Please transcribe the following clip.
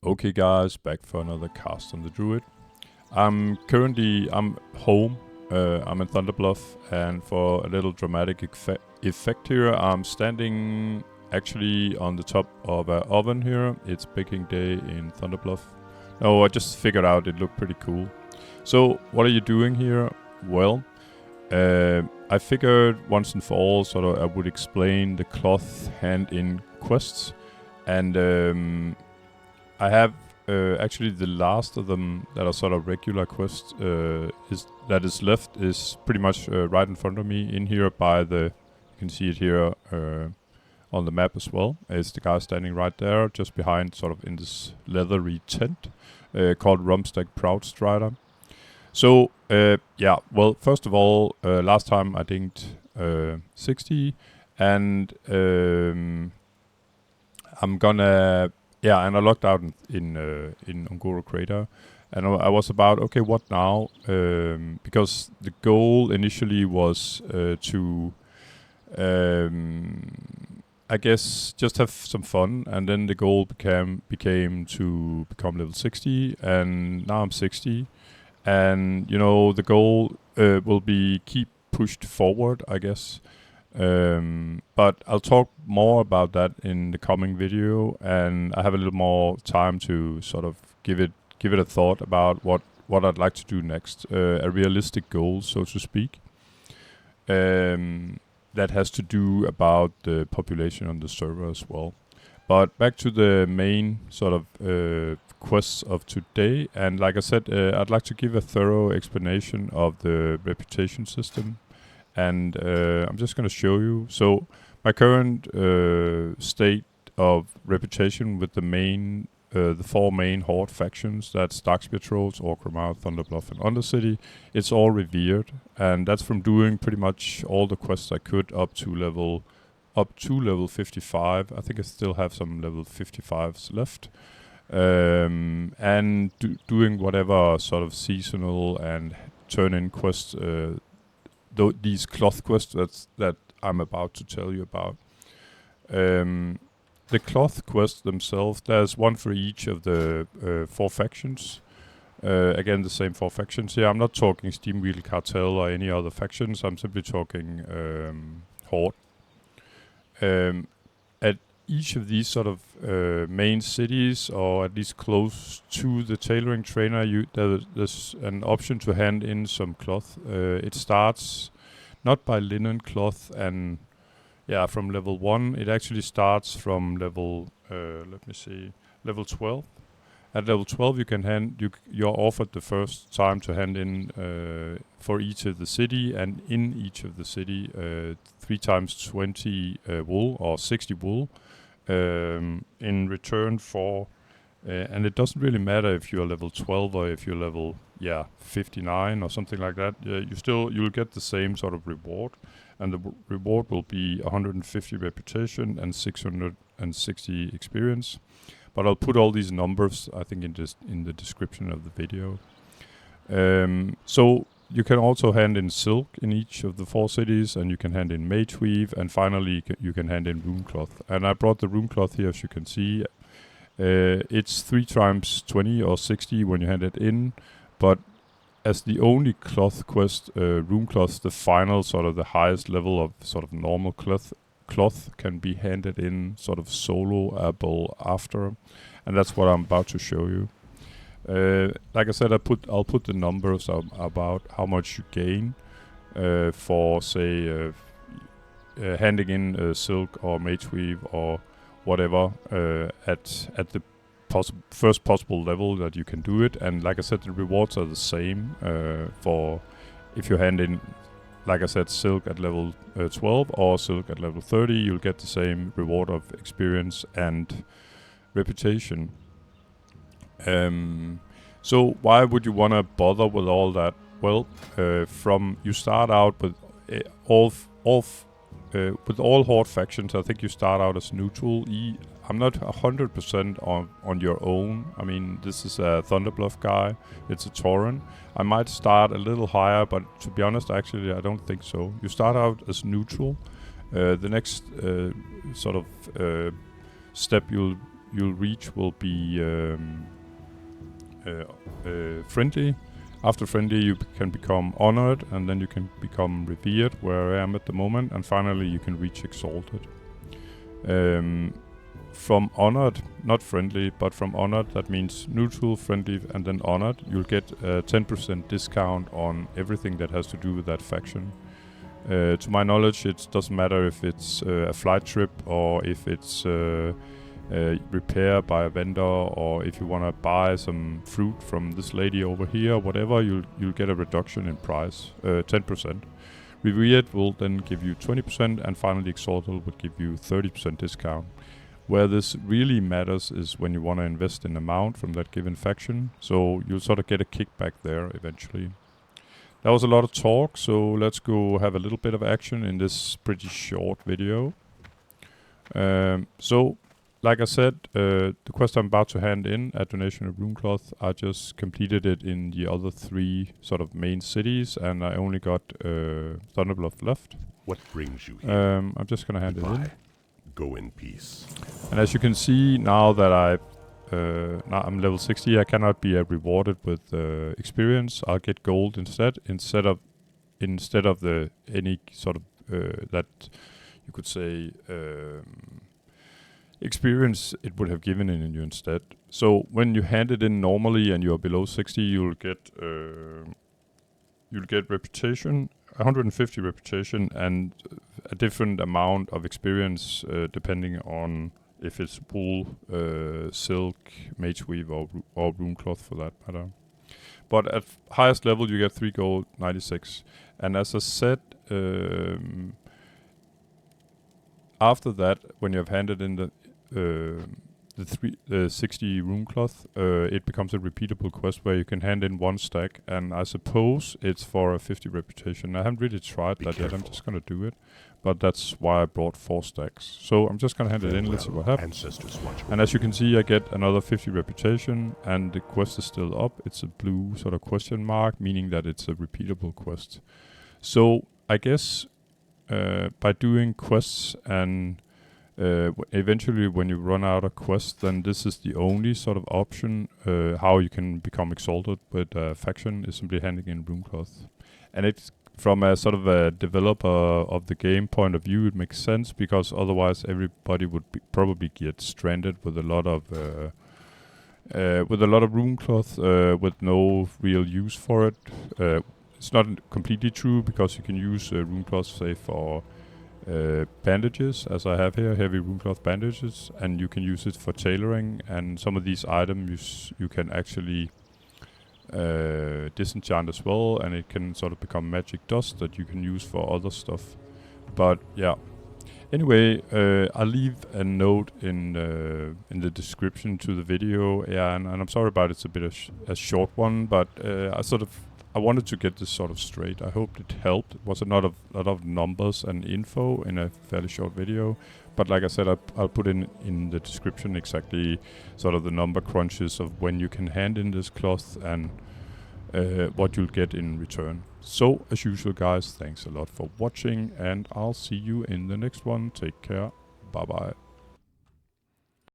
Okay guys, back for another cast on the druid. I'm home. I'm in Thunder Bluff, and for a little dramatic effect here, I'm standing actually on the top of an oven here. It's baking day in Thunder Bluff. I just figured out it looked pretty cool. So what are you doing here? Well, I figured once and for all I would explain the cloth hand-in quests, and I have actually the last of them that are sort of regular quests is left is pretty much right in front of me in here by you can see it here on the map as well. It's the guy standing right there just behind sort of in this leathery tent called Rumstack Proudstrider. So well, first of all, last time I dinged 60 and I'm gonna and I logged out in Ungoro Crater, and I was about, okay, what now? Because the goal initially was to, I guess, just have some fun, and then the goal became to become level 60, and now I'm 60, and the goal will be keep pushed forward, I guess. But I'll talk more about that in the coming video, and I have a little more time to sort of give it a thought about what I'd like to do next, a realistic goal, so to speak, that has to do about the population on the server as well. But back to the main sort of quests of today, and like I said, I'd like to give a thorough explanation of the reputation system. And I'm just going to show you. So my current state of reputation with the four main Horde factions, that's Darkspear Trolls, Orgrimmar, Thunder Bluff, and Undercity, it's all revered, and that's from doing pretty much all the quests I could up to level 55. I think I still have some level 55s left, and doing whatever sort of seasonal and turn-in quests. These cloth quests that I'm about to tell you about. The cloth quests themselves, there's one for each of the four factions. Again, the same four factions here. I'm not talking Steamwheel Cartel or any other factions. I'm simply talking Horde. At each of these sort of main cities, or at least close to the tailoring trainer, there's an option to hand in some cloth. It starts not by linen cloth, and from level 1. It actually starts from level level 12. At level 12, you're offered the first time to hand in for each of the city, and in each of the city 3 times 20 wool or 60 wool in return for, and it doesn't really matter if you're level 12 or if you're level 59 or something like that. You'll get the same sort of reward, and the reward will be 150 reputation and 660 experience. But I'll put all these numbers, I think, in the description of the video. So you can also hand in silk in each of the 4 cities, and you can hand in mage weave, and finally you can hand in rune cloth. And I brought the rune cloth here, as you can see. It's 3 times 20 or 60 when you hand it in, but as the only cloth quest, rune cloth, the final sort of the highest level of sort of normal cloth can be handed in sort of soloable after, and that's what I'm about to show you. Like I said, I'll put the numbers about how much you gain for, say, handing in silk or mage weave or whatever at the first possible level that you can do it. And like I said, the rewards are the same for if you hand in, like I said, silk at level 12 or silk at level 30, you'll get the same reward of experience and reputation. So why would you want to bother with all that? Well, you start out with with all Horde factions. I think you start out as neutral. I'm not 100% on your own. I mean, this is a Thunder Bluff guy. It's a Tauren. I might start a little higher, but to be honest, actually, I don't think so. You start out as neutral. The next sort of step you'll you'll reach will be friendly. After friendly, you can become honored, and then you can become revered, where I am at the moment, and finally you can reach exalted. From honored, not friendly, but from honored, that means neutral, friendly, and then honored, you'll get a 10% discount on everything that has to do with that faction. To my knowledge, it doesn't matter if it's a flight trip or if it's repair by a vendor, or if you want to buy some fruit from this lady over here, whatever, you'll get a reduction in price, 10%. Revered will then give you 20%, and finally Exalted will give you 30% discount. Where this really matters is when you want to invest in a mount from that given faction, so you'll sort of get a kickback there eventually. That was a lot of talk, so let's go have a little bit of action in this pretty short video. So, like I said, the quest I'm about to hand in at Donation of Runecloth, I just completed it in the other 3 sort of main cities, and I only got Thunder Bluff left. What brings you here? I'm just gonna hand it in. Go in peace. And as you can see, now that now I'm level 60, I cannot be rewarded with experience. I'll get gold instead of the any sort of that you could say experience it would have given in you instead. So when you hand it in normally and you're below 60, you'll get reputation, 150 reputation, and a different amount of experience depending on if it's wool, silk, mage weave, or runecloth for that matter. But at highest level you get 3 gold, 96. And as I said, after that, when you have handed in the 60 runecloth, it becomes a repeatable quest where you can hand in 1 stack, and I suppose it's for a 50 reputation. I haven't really tried that yet, I'm just gonna do it. But that's why I brought 4 stacks. So I'm just gonna hand it in, let's see what happens. And as you can see, I get another 50 reputation, and the quest is still up. It's a blue sort of question mark, meaning that it's a repeatable quest. So I guess by doing quests and eventually when you run out of quests, then this is the only sort of option how you can become exalted with a faction, is simply handing in runecloth. And it's from a sort of a developer of the game point of view, it makes sense, because otherwise everybody would probably get stranded with a lot of runecloth with no real use for it. It's not completely true, because you can use runecloth, say, for bandages, as I have here, heavy runecloth bandages, and you can use it for tailoring, and some of these items you can actually disenchant as well, and it can sort of become magic dust that you can use for other stuff. But yeah, anyway, I'll leave a note in the description to the video. Yeah, and I'm sorry about it's a bit a short one, but I wanted to get this sort of straight. I hope it helped. It was a lot of numbers and info in a fairly short video. But like I said, I'll put in the description exactly sort of the number crunches of when you can hand in this cloth and what you'll get in return. So, as usual guys, thanks a lot for watching, and I'll see you in the next one. Take care. Bye bye.